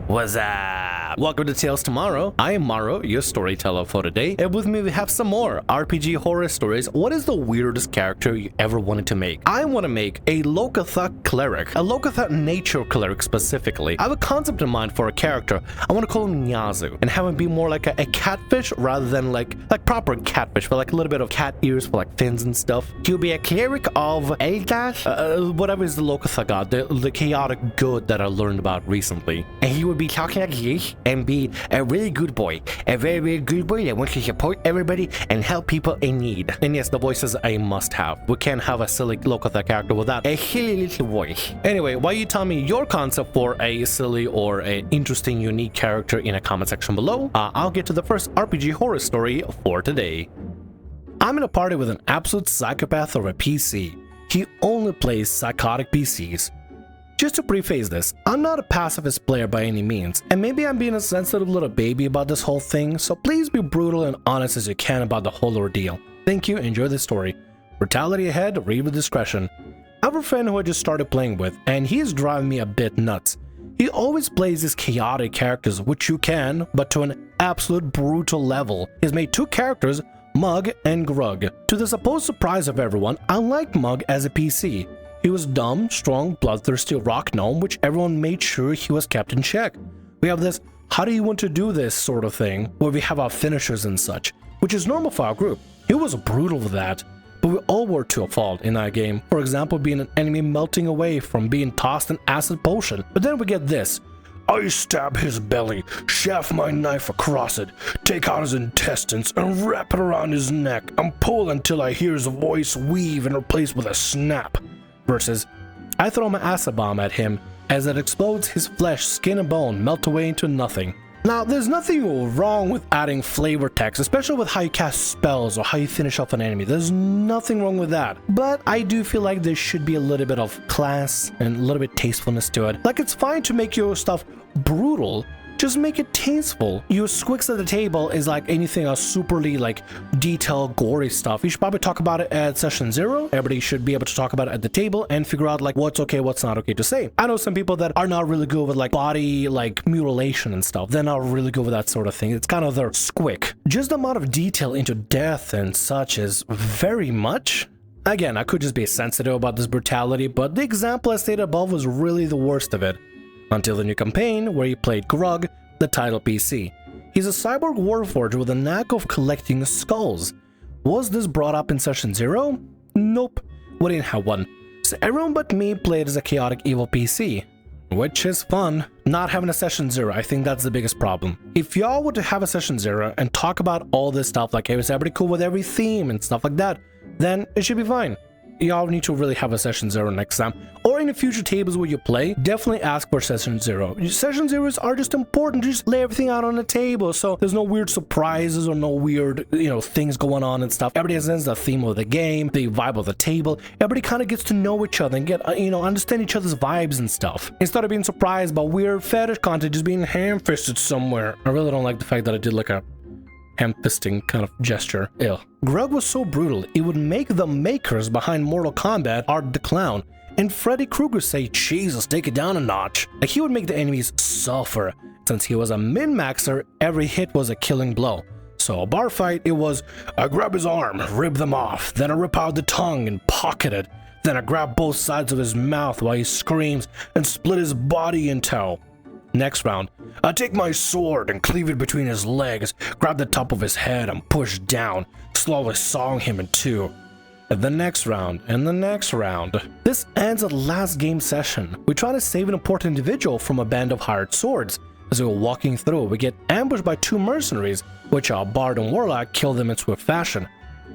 What's up? Welcome to Tales Tomorrow. I am Morrow, your storyteller for today, and with me we have some more RPG horror stories. What is the weirdest character you ever wanted to make? I want to make a Lokotha cleric, a Lokotha nature cleric specifically. I have a concept in mind for a character. I want to call him Nyazu and have him be more like a catfish rather than like proper catfish, but like a little bit of cat ears for like fins and stuff. He'll be a cleric of Eldash, whatever is the Lokotha god, the chaotic good that I learned about recently. And he would be talking like this and be a really good boy, a very, very good boy that wants to support everybody and help people in need. And yes, the voice is a must-have. We can't have a silly Lokotha character without a silly little voice. Anyway, why you tell me your concept for a silly or an interesting, unique character in a comment section below. I'll get to the first RPG horror story for today. I'm in a party with an absolute psychopath of a PC. He only plays psychotic PCs. Just to preface this, I'm not a pacifist player by any means, and maybe I'm being a sensitive little baby about this whole thing, so please be brutal and honest as you can about the whole ordeal. Thank you, enjoy this story. Brutality ahead, read with discretion. I have a friend who I just started playing with, and he is driving me a bit nuts. He always plays these chaotic characters, which you can, but to an absolute brutal level. He's made two characters, Mug and Grug. To the supposed surprise of everyone, I liked Mug as a PC. He was dumb, strong, bloodthirsty rock gnome, which everyone made sure he was kept in check. We have this how do you want to do this sort of thing, where we have our finishers and such, which is normal for our group. He was brutal with that, but we all were to a fault in that game. For example, being an enemy melting away from being tossed an acid potion. But then we get this. I stab his belly, shaft my knife across it, take out his intestines and wrap it around his neck and pull until I hear his voice weave and replace with a snap. Versus, I throw my acid bomb at him as it explodes his flesh, skin and bone melt away into nothing. Now, there's nothing wrong with adding flavor text, especially with how you cast spells or how you finish off an enemy. There's nothing wrong with that. But I do feel like there should be a little bit of class and a little bit tastefulness to it. Like, it's fine to make your stuff brutal, just make it tasteful. Your squicks at the table is like anything else superly like detailed, gory stuff. You should probably talk about it at session 0. Everybody should be able to talk about it at the table and figure out like what's okay, what's not okay to say. I know some people that are not really good with like body like mutilation and stuff. They're not really good with that sort of thing. It's kind of their squick. Just the amount of detail into death and such is very much. Again, I could just be sensitive about this brutality, but the example I stated above was really the worst of it. Until the new campaign, where he played Grug, the title PC. He's a cyborg warforged with a knack of collecting skulls. Was this brought up in session 0? Nope, we didn't have one. So everyone but me played as a chaotic evil PC. Which is fun. Not having a session 0, I think that's the biggest problem. If y'all were to have a session 0 and talk about all this stuff, like hey, is everybody cool with every theme and stuff like that, then it should be fine. Y'all need to really have a session 0 next time, or in the future tables where you play, definitely ask for session 0. Session 0s are just important to just lay everything out on the table, so there's no weird surprises or no weird, things going on and stuff. Everybody has the theme of the game, the vibe of the table. Everybody kind of gets to know each other and get, understand each other's vibes and stuff. Instead of being surprised by weird fetish content just being ham-fisted somewhere. I really don't like the fact that I did like a ham-fisting kind of gesture. Ew. Grug was so brutal, it would make the makers behind Mortal Kombat, Art the Clown, and Freddy Krueger say, Jesus, take it down a notch. Like, he would make the enemies suffer. Since he was a min-maxer, every hit was a killing blow. So a bar fight, it was, I grab his arm, rip them off, then I rip out the tongue and pocket it, then I grab both sides of his mouth while he screams and split his body in two. Next round, I take my sword and cleave it between his legs, grab the top of his head and push down, slowly sawing him in two. And the next round, and the next round. This ends at the last game session. We try to save an important individual from a band of hired swords. As we were walking through, we get ambushed by 2 mercenaries, which our bard and warlock kill them in swift fashion.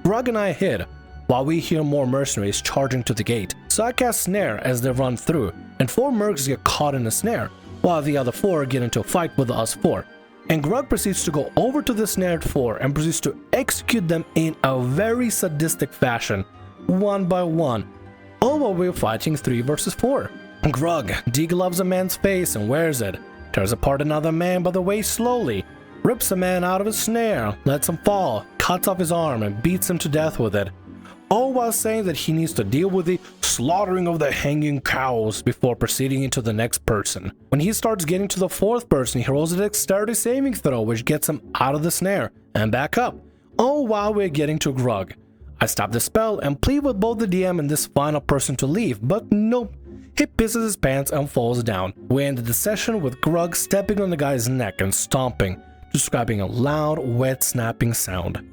Grug and I hid, while we hear more mercenaries charging to the gate. So I cast snare as they run through, and 4 mercs get caught in the snare, while the other 4 get into a fight with us 4. And Grug proceeds to go over to the snared 4 and proceeds to execute them in a very sadistic fashion, one by one, all while we're fighting 3 versus 4. Grug degloves a man's face and wears it, tears apart another man by the waist slowly, rips a man out of his snare, lets him fall, cuts off his arm and beats him to death with it. all while saying that he needs to deal with the slaughtering of the hanging cows before proceeding into the next person. When he starts getting to the fourth person, he rolls a dexterity saving throw, which gets him out of the snare and back up, all while we're getting to Grug. I stop the spell and plead with both the DM and this final person to leave, but nope. He pisses his pants and falls down. We ended the session with Grug stepping on the guy's neck and stomping, describing a loud, wet snapping sound.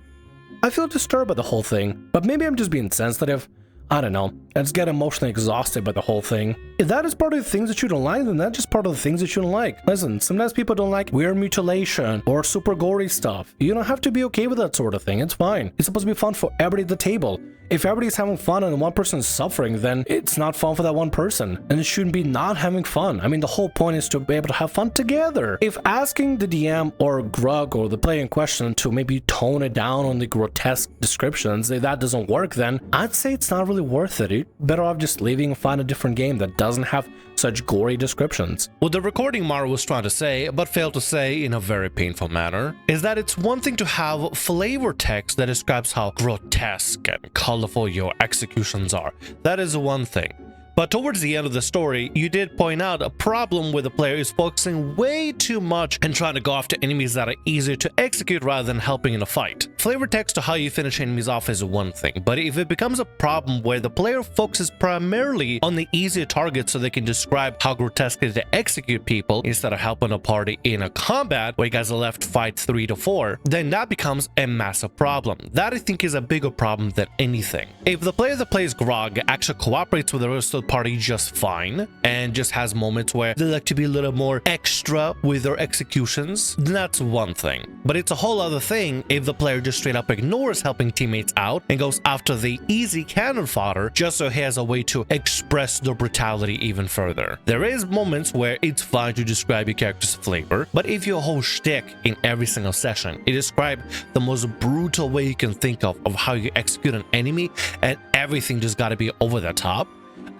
I feel disturbed by the whole thing, but maybe I'm just being sensitive. I don't know. I just get emotionally exhausted by the whole thing. If that is part of the things that you don't like, then that's just part of the things that you don't like. Listen, sometimes people don't like weird mutilation or super gory stuff. You don't have to be okay with that sort of thing. It's fine. It's supposed to be fun for everybody at the table. If everybody's having fun and one person is suffering, then it's not fun for that one person. And it shouldn't be not having fun. I mean, the whole point is to be able to have fun together. If asking the DM or Grug or the player in question to maybe tone it down on the grotesque descriptions, if that doesn't work, then I'd say it's not really worth it. You're better off just leaving and find a different game that doesn't have such gory descriptions. What the recording Morrow was trying to say, but failed to say in a very painful manner, is that it's one thing to have flavor text that describes how grotesque and colorful your executions are. That is one thing. But towards the end of the story, you did point out a problem where the player is focusing way too much and trying to go after enemies that are easier to execute rather than helping in a fight. Flavor text to how you finish enemies off is one thing, but if it becomes a problem where the player focuses primarily on the easier targets so they can describe how grotesquely to execute people instead of helping a party in a combat where you guys are left to fight 3 to 4, then that becomes a massive problem. That I think is a bigger problem than anything. If the player that plays Grog actually cooperates with the rest of the party just fine and just has moments where they like to be a little more extra with their executions, then that's one thing. But it's a whole other thing if the player just straight up ignores helping teammates out and goes after the easy cannon fodder just so he has a way to express their brutality even further. There is moments where it's fine to describe your character's flavor, but if your whole shtick in every single session is describe the most brutal way you can think of how you execute an enemy and everything just gotta be over the top,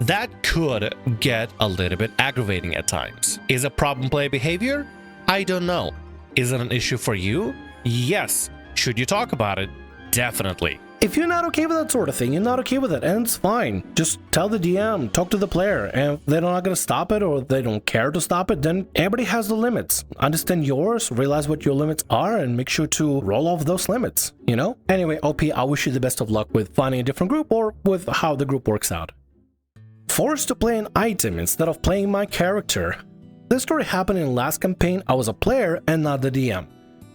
that could get a little bit aggravating at times. Is it problem player behavior? I don't know. Is it an issue for you? Yes. Should you talk about it? Definitely. If you're not okay with that sort of thing, you're not okay with it, and it's fine. Just tell the DM, talk to the player, and if they're not going to stop it or they don't care to stop it, then everybody has the limits. Understand yours, realize what your limits are, and make sure to roll off those limits, you know? Anyway, OP, I wish you the best of luck with finding a different group or with how the group works out. Forced to play an item instead of playing my character. This story happened in last campaign. I was a player and not the DM.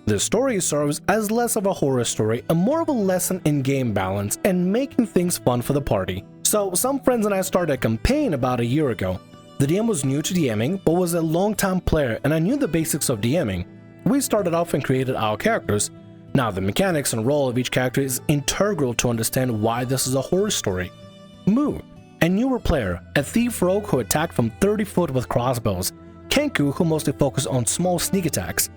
This story serves as less of a horror story and more of a lesson in game balance and making things fun for the party. So some friends and I started a campaign about a year ago. The DM was new to DMing but was a long-time player and I knew the basics of DMing. We started off and created our characters. Now the mechanics and role of each character is integral to understand why this is a horror story. Moo, a newer player, a thief rogue who attacked from 30 foot with crossbows. Kenku, who mostly focused on small sneak attacks.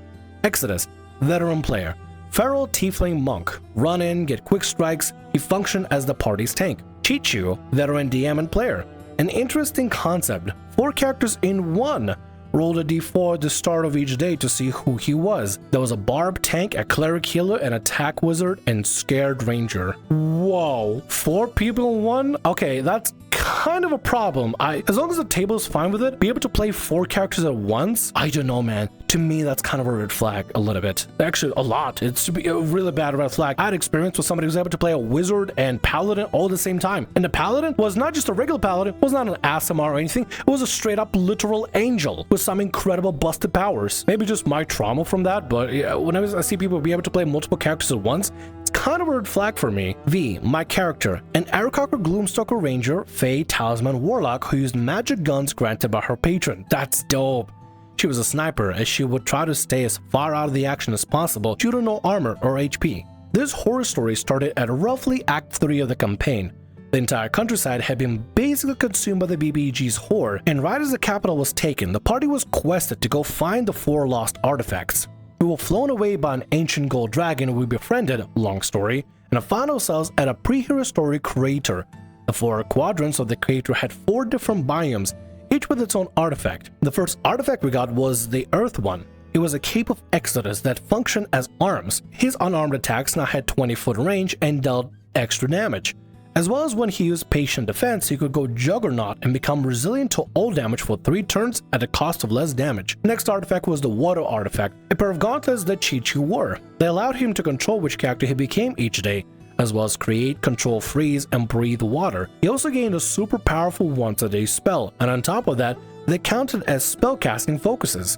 Exodus, veteran player. Feral tiefling monk, run in, get quick strikes, he functioned as the party's tank. Chichu, veteran DM and player. An interesting concept, 4 characters in one. Rolled a d4 at the start of each day to see who he was. There was a barb tank, a cleric healer, an attack wizard, and scared ranger. Whoa, 4 people in one? Okay, that's kind of a problem. As long as the table is fine with it, be able to play 4 characters at once? I don't know, man. To me, that's kind of a red flag a little bit. Actually, a lot. It's a really bad red flag. I had experience with somebody who was able to play a wizard and paladin all at the same time. And the paladin was not just a regular paladin, was not an ASMR or anything. It was a straight up literal angel with some incredible busted powers. Maybe just my trauma from that, but whenever I see people be able to play multiple characters at once, it's kind of a red flag for me. V, my character, an Aarakocra Gloomstalker Ranger, Fae Talisman Warlock who used magic guns granted by her patron. That's dope. She was a sniper as she would try to stay as far out of the action as possible due to no armor or HP. This horror story started at roughly Act 3 of the campaign. The entire countryside had been basically consumed by the BBG's horde, and right as the capital was taken, the party was quested to go find the 4 lost artifacts. We were flown away by an ancient gold dragon we befriended, long story, and found ourselves at a prehistoric crater. The 4 quadrants of the crater had 4 different biomes, each with its own artifact. The first artifact we got was the Earth one. It was a cape of Exodus that functioned as arms. His unarmed attacks now had 20-foot range and dealt extra damage. As well as when he used patient defense, he could go juggernaut and become resilient to all damage for 3 turns at a cost of less damage. Next artifact was the water artifact, a pair of gauntlets that Chi-Chi wore. They allowed him to control which character he became each day, as well as create, control, freeze, and breathe water. He also gained a super powerful once-a-day spell, and on top of that, they counted as spellcasting focuses.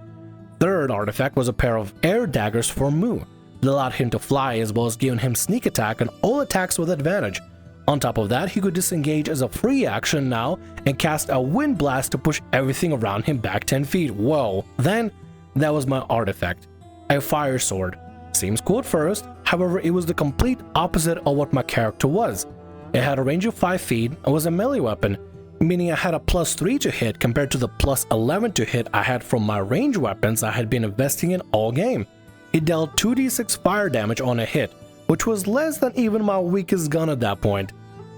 Third artifact was a pair of air daggers for Mu. They allowed him to fly as well as giving him sneak attack and all attacks with advantage. On top of that, he could disengage as a free action now and cast a wind blast to push everything around him back 10 feet. Whoa. Then, that was my artifact, a fire sword. Seems cool at first, however it was the complete opposite of what my character was. It had a range of 5 feet and was a melee weapon, meaning I had a +3 to hit compared to the +11 to hit I had from my range weapons I had been investing in all game. It dealt 2d6 fire damage on a hit, which was less than even my weakest gun at that point.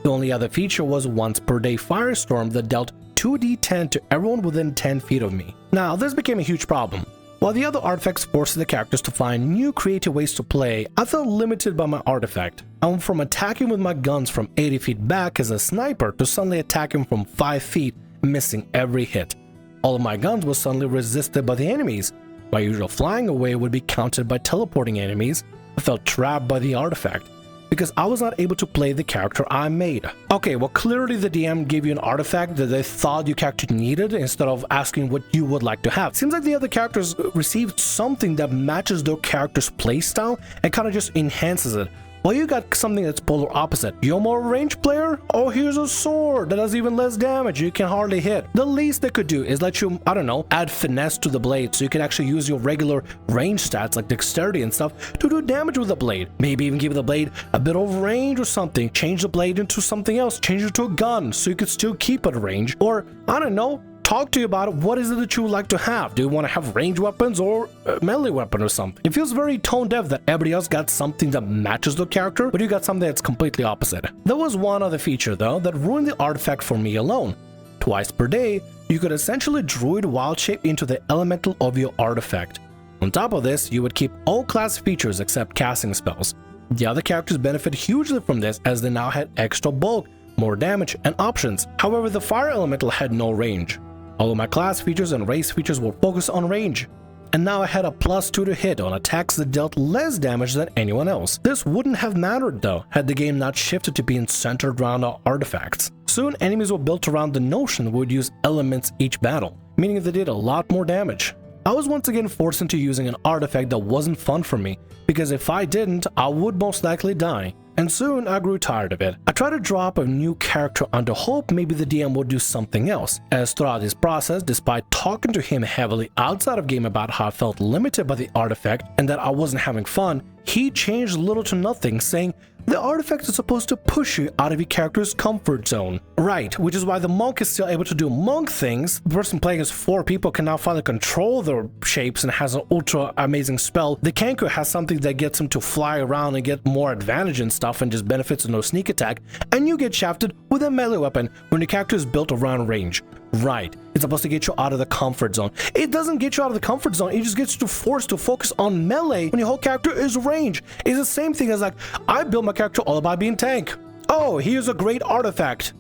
The only other feature was once per day firestorm that dealt 2d10 to everyone within 10 feet of me. Now this became a huge problem. While the other artifacts forced the characters to find new creative ways to play, I felt limited by my artifact. I went from attacking with my guns from 80 feet back as a sniper to suddenly attacking from 5 feet, missing every hit. All of my guns were suddenly resisted by the enemies. My usual flying away would be countered by teleporting enemies. I felt trapped by the artifact, because I was not able to play the character I made. Okay, well clearly the DM gave you an artifact that they thought your character needed instead of asking what you would like to have. Seems like the other characters received something that matches their character's playstyle and kind of just enhances it. Well, you got something that's polar opposite. You're more a range player? Oh, here's a sword that does even less damage. You can hardly hit. The least they could do is let you, I don't know, add finesse to the blade so you can actually use your regular range stats like dexterity and stuff to do damage with the blade. Maybe even give the blade a bit of range or something. Change the blade into something else. Change it to a gun so you could still keep it range. Or, I don't know, talk to you about it. What is it that you would like to have? Do you want to have range weapons or a melee weapon or something? It feels very tone deaf that everybody else got something that matches the character, but you got something that's completely opposite. There was one other feature though that ruined the artifact for me alone. Twice per day, you could essentially druid wild shape into the elemental of your artifact. On top of this, you would keep all class features except casting spells. The other characters benefit hugely from this as they now had extra bulk, more damage, and options. However, the fire elemental had no range. All of my class features and race features were focused on range, and now I had a +2 to hit on attacks that dealt less damage than anyone else. This wouldn't have mattered though, had the game not shifted to being centered around our artifacts. Soon enemies were built around the notion we would use elements each battle, meaning they did a lot more damage. I was once again forced into using an artifact that wasn't fun for me, because if I didn't, I would most likely die. And soon I grew tired of it. I tried to draw up a new character under hope maybe the DM would do something else, as throughout this process, despite talking to him heavily outside of game about how I felt limited by the artifact and that I wasn't having fun, he changed little to nothing, saying, the artifact is supposed to push you out of your character's comfort zone. Right, which is why the monk is still able to do monk things. The person playing as 4 people can now finally control their shapes and has an ultra amazing spell. The Kenku has something that gets him to fly around and get more advantage and stuff and just benefits of no sneak attack. And you get shafted with a melee weapon when your character is built around range. Right, it's supposed to get you out of the comfort zone. It doesn't get you out of the comfort zone, it just gets you forced to focus on melee when your whole character is range. It's the same thing as like, I built my character all about being tank. Oh, here's a great artifact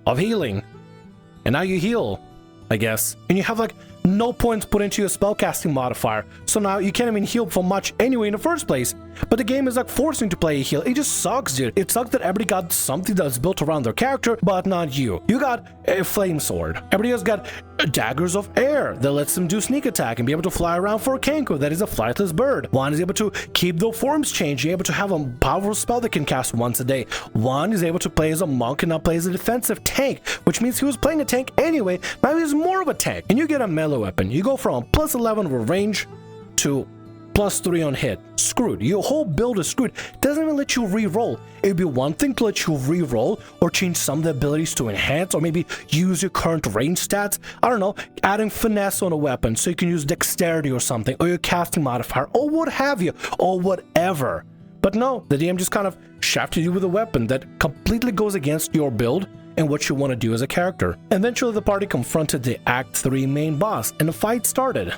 of healing. And now you heal, I guess. And you have like no points put into your spellcasting modifier, so now you can't even heal for much anyway in the first place. But the game is like forcing you to play a heal. It just sucks, dude. It sucks that everybody got something that's built around their character, but not you. You got a flame sword. Everybody else got daggers of air that lets them do sneak attack and be able to fly around for a Kenku that is a flightless bird. One is able to keep their forms changed. You're able to have a powerful spell that can cast once a day. One is able to play as a monk and now play as a defensive tank, which means he was playing a tank anyway. Now he's more of a tank. And you get a melee weapon. You go from +11 with range to +3 on hit. Screwed. Your whole build is screwed. Doesn't even let you re-roll. It'd be one thing to let you re-roll or change some of the abilities to enhance or maybe use your current range stats. I don't know, adding finesse on a weapon so you can use dexterity or something, or your casting modifier, or what have you, or whatever. But no, the DM just kind of shafted you with a weapon that completely goes against your build and what you want to do as a character. Eventually the party confronted the Act 3 main boss and the fight started.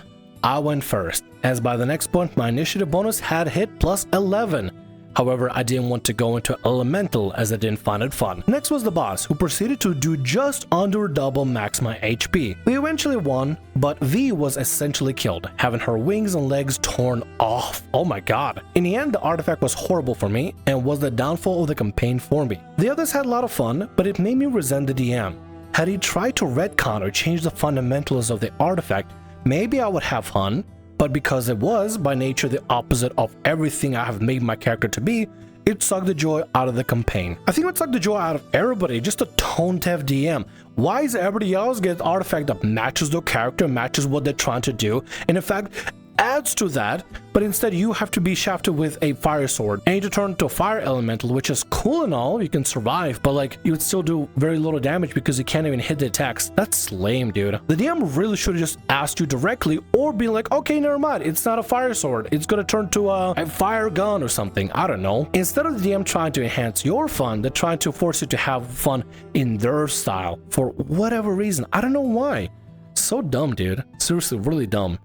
I went first, as by the next point my initiative bonus had hit +11. However, I didn't want to go into elemental as I didn't find it fun. Next was the boss, who proceeded to do just under double max my HP. We eventually won, but V was essentially killed, having her wings and legs torn off. Oh my god. In the end, the artifact was horrible for me and was the downfall of the campaign for me. The others had a lot of fun, but it made me resent the DM. Had he tried to retcon or change the fundamentals of the artifact, maybe I would have fun, but because it was, by nature, the opposite of everything I have made my character to be, it sucked the joy out of the campaign. I think it sucked the joy out of everybody, just a tone-deaf DM. Why is everybody else get an artifact that matches their character, matches what they're trying to do, and in fact, adds to that, but instead you have to be shafted with a fire sword and you need to turn to a fire elemental, which is cool and all, you can survive, but like you would still do very little damage because you can't even hit the attacks. That's lame, dude. The DM really should have just asked you directly or be like, okay, never mind, it's not a fire sword, it's gonna turn to a fire gun or something. I don't know. Instead of the DM trying to enhance your fun, they're trying to force you to have fun in their style for whatever reason. I don't know why. So dumb, dude. Seriously, really dumb.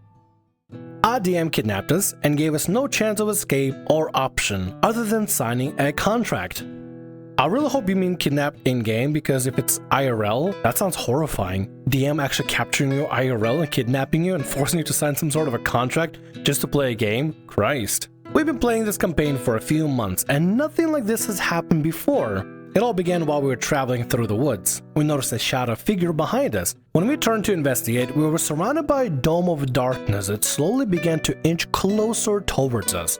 Our DM kidnapped us and gave us no chance of escape or option other than signing a contract. I really hope you mean kidnapped in-game, because if it's IRL, that sounds horrifying. DM actually capturing you IRL and kidnapping you and forcing you to sign some sort of a contract just to play a game? Christ. We've been playing this campaign for a few months and nothing like this has happened before. It all began while we were traveling through the woods. We noticed a shadow figure behind us. When we turned to investigate, we were surrounded by a dome of darkness that slowly began to inch closer towards us.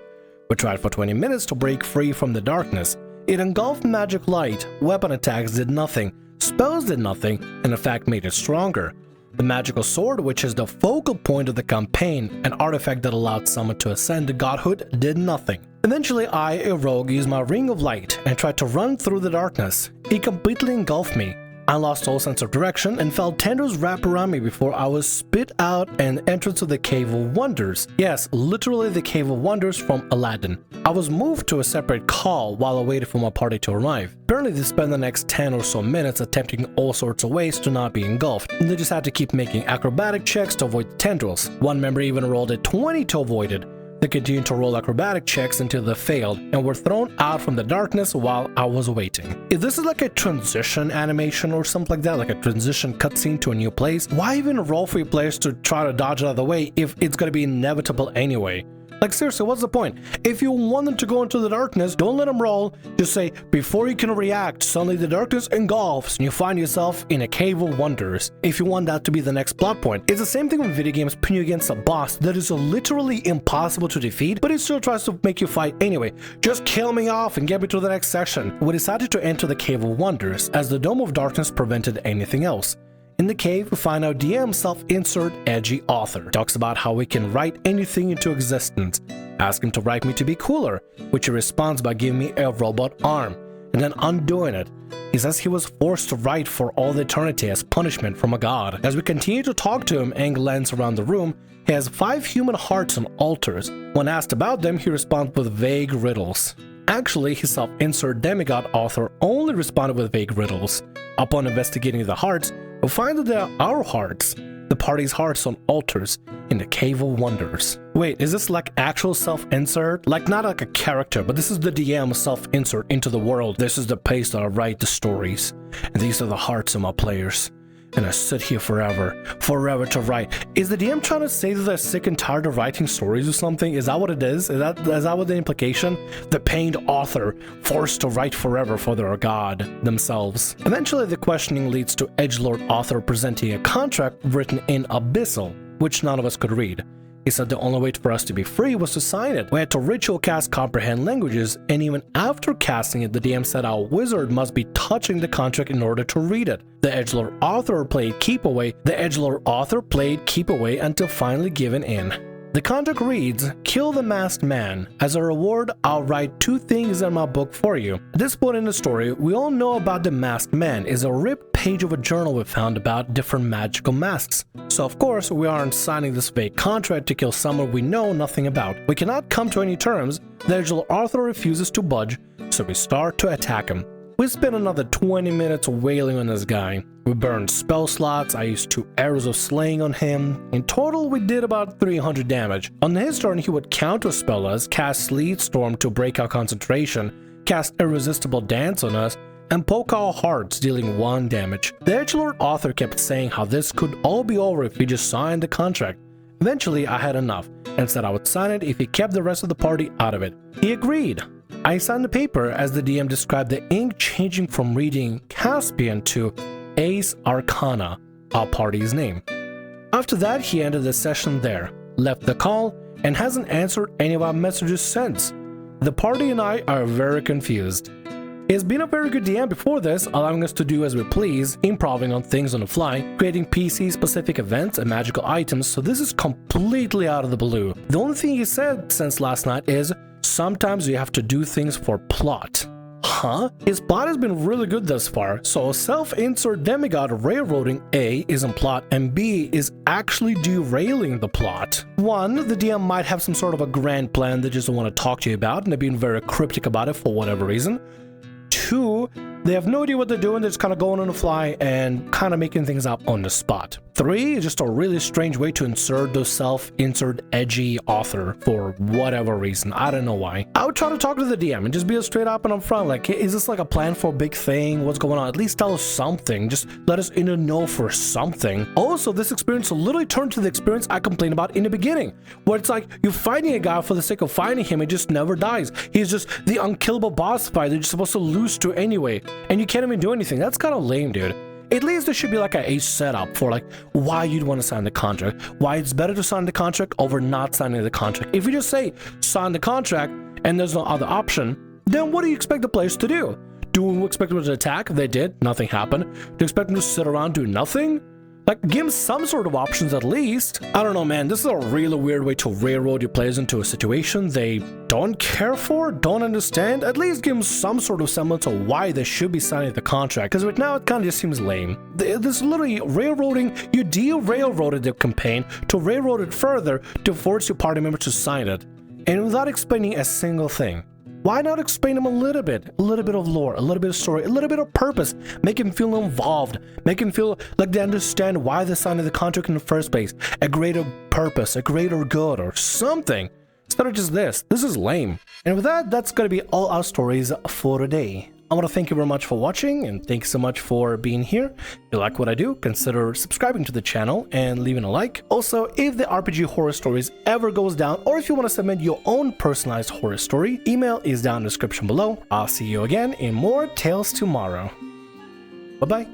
We tried for 20 minutes to break free from the darkness. It engulfed magic light, weapon attacks did nothing, spells did nothing, and in fact made it stronger. The magical sword, which is the focal point of the campaign, an artifact that allowed someone to ascend to godhood, did nothing. Eventually I, a rogue, used my ring of light and tried to run through the darkness. It completely engulfed me. I lost all sense of direction and felt tendrils wrap around me before I was spit out and entered to the Cave of Wonders. Yes, literally the Cave of Wonders from Aladdin. I was moved to a separate call while I waited for my party to arrive. Apparently they spent the next 10 or so minutes attempting all sorts of ways to not be engulfed. They just had to keep making acrobatic checks to avoid the tendrils. One member even rolled a 20 to avoid it. They continued to roll acrobatic checks until they failed and were thrown out from the darkness while I was waiting. If this is like a transition animation or something like that, like a transition cutscene to a new place, why even roll for your players to try to dodge out of the way if it's gonna be inevitable anyway? Like seriously, what's the point? If you want them to go into the darkness, don't let them roll. Just say, before you can react, suddenly the darkness engulfs and you find yourself in a Cave of Wonders. If you want that to be the next plot point. It's the same thing when video games pin you against a boss that is literally impossible to defeat, but it still tries to make you fight anyway. Just kill me off and get me to the next section. We decided to enter the Cave of Wonders as the Dome of Darkness prevented anything else. In the cave, we find our DM self-insert edgy author. Talks about how we can write anything into existence. Ask him to write me to be cooler, which he responds by giving me a robot arm, and then undoing it. He says he was forced to write for all eternity as punishment from a god. As we continue to talk to him and glance around the room, he has 5 human hearts on altars. When asked about them, he responds with vague riddles. Actually, his self-insert demigod author only responded with vague riddles. Upon investigating the hearts, we'll find that they are our hearts, the party's hearts on altars in the Cave of Wonders. Wait, is this like actual self-insert? Like not like a character, but this is the DM self-insert into the world. This is the place that I write the stories, and these are the hearts of my players. And I sit here forever to write. Is the DM trying to say that they're sick and tired of writing stories or something? Is that what it is? Is that what the implication? The pained author forced to write forever for their god themselves. Eventually the questioning leads to edgelord author presenting a contract written in Abyssal, which none of us could read. He said the only way for us to be free was to sign it. We had to ritual cast comprehend languages, and even after casting it, the DM said our wizard must be touching the contract in order to read it. The edgelord author played keep away. Until finally given in. The contract reads, kill the masked man. As a reward, I'll write 2 things in my book for you. At this point in the story, we all know about the masked man is a ripped page of a journal we found about different magical masks. So of course, we aren't signing this fake contract to kill someone we know nothing about. We cannot come to any terms. The edgelord author refuses to budge, so we start to attack him. We spent another 20 minutes wailing on this guy. We burned spell slots, I used 2 arrows of slaying on him. In total, we did about 300 damage. On his turn, he would counterspell us, cast Sleet Storm to break our concentration, cast Irresistible Dance on us, and poke our hearts, dealing 1 damage. The edgelord author kept saying how this could all be over if we just signed the contract. Eventually, I had enough, and said I would sign it if he kept the rest of the party out of it. He agreed. I signed the paper as the DM described the ink changing from reading Caspian to Ace Arcana, our party's name. After that, he ended the session there, left the call, and hasn't answered any of our messages since. The party and I are very confused. He has been a very good DM before this, allowing us to do as we please, improvising on things on the fly, creating PC-specific events and magical items, so this is completely out of the blue. The only thing he said since last night is, sometimes you have to do things for plot. Huh? His plot has been really good thus far, so self-insert demigod railroading A isn't plot and B is actually derailing the plot. 1, the DM might have some sort of a grand plan they just don't want to talk to you about and they're being very cryptic about it for whatever reason. 2, they have no idea what they're doing, they're just kind of going on the fly and kind of making things up on the spot. 3 is just a really strange way to insert the self-insert edgy author for whatever reason. I don't know why. I would try to talk to the DM and just be straight up and upfront, like, hey, is this like a plan for a big thing? What's going on? At least tell us something. Just let us in the know for something. Also, this experience literally turned to the experience I complained about in the beginning, where it's like you're fighting a guy for the sake of fighting him, he just never dies. He's just the unkillable boss fight that you're supposed to lose to anyway, and you can't even do anything. That's kind of lame, dude. At least there should be like a setup for like why you'd want to sign the contract, why it's better to sign the contract over not signing the contract. If you just say sign the contract and there's no other option, then what do you expect the players to do? Do we expect them to attack? They did, nothing happened. Do you expect them to sit around do nothing? Like, give them some sort of options at least. I don't know, man. This is a really weird way to railroad your players into a situation they don't care for, don't understand. At least give them some sort of semblance of why they should be signing the contract. Because right now, it kind of just seems lame. This is literally railroading. You de-railroaded the campaign to railroad it further to force your party members to sign it. And without explaining a single thing. Why not explain them a little bit of lore, a little bit of story, a little bit of purpose, make them feel involved, make them feel like they understand why they signed the contract in the first place, a greater purpose, a greater good, or something. Instead of just this is lame. And with that, that's gonna be all our stories for today. I want to thank you very much for watching, and thanks so much for being here. If you like what I do, consider subscribing to the channel and leaving a like. Also, if the RPG Horror Stories ever goes down, or if you want to submit your own personalized horror story, email is down in the description below. I'll see you again in more Tales tomorrow. Bye-bye.